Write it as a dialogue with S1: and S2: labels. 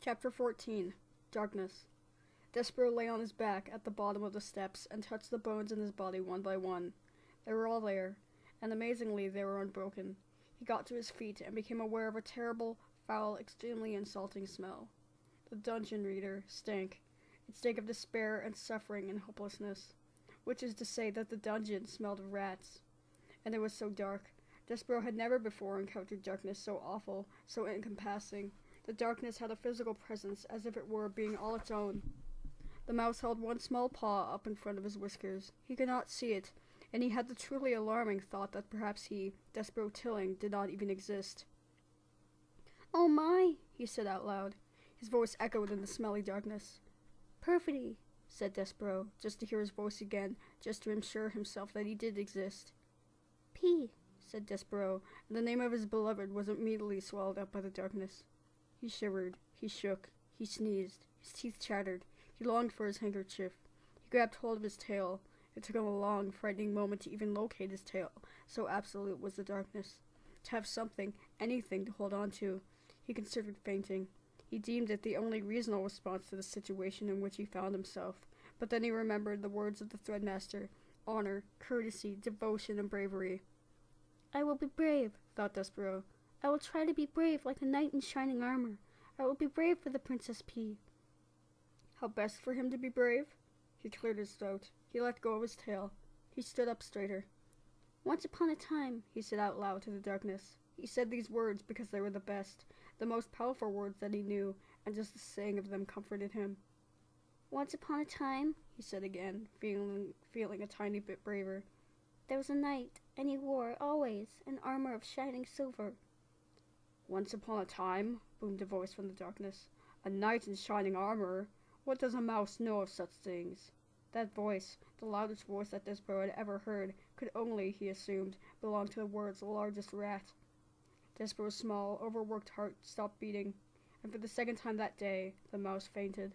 S1: Chapter 14. Darkness. Despereaux lay on his back at the bottom of the steps and touched the bones in his body one by one. They were all there, and amazingly they were unbroken. He got to his feet and became aware of a terrible, foul, extremely insulting smell. The dungeon reader stank. It stank of despair and suffering and hopelessness, which is to say that the dungeon smelled of rats. And it was so dark. Despereaux had never before encountered darkness so awful, so encompassing. The darkness had a physical presence, as if it were a being all its own. The mouse held one small paw up in front of his whiskers. He could not see it, and he had the truly alarming thought that perhaps he, Despereaux Tilling, did not even exist. "Oh my," he said out loud. His voice echoed in the smelly darkness. "Perfidy," said Despereaux, just to hear his voice again, just to assure himself that he did exist. "P," said Despereaux, and the name of his beloved was immediately swallowed up by the darkness. He shivered, he shook, he sneezed, his teeth chattered, he longed for his handkerchief. He grabbed hold of his tail. It took him a long, frightening moment to even locate his tail, so absolute was the darkness. To have something, anything to hold on to. He considered fainting. He deemed it the only reasonable response to the situation in which he found himself, but then he remembered the words of the Threadmaster: honor, courtesy, devotion, and bravery. "I will be brave," thought Despereaux. "I will try to be brave like a knight in shining armor. I will be brave for the Princess P." How best for him to be brave? He cleared his throat. He let go of his tail. He stood up straighter. "Once upon a time," he said out loud to the darkness. He said these words because they were the best, the most powerful words that he knew, and just the saying of them comforted him. "Once upon a time," he said again, feeling a tiny bit braver, "there was a knight, and he wore, always, an armor of shining silver." "Once upon a time," boomed a voice from the darkness. "A knight in shining armor? What does a mouse know of such things?" That voice, the loudest voice that Despereaux had ever heard, could only, he assumed, belong to the world's largest rat. Despereaux's small, overworked heart stopped beating, and for the second time that day, the mouse fainted.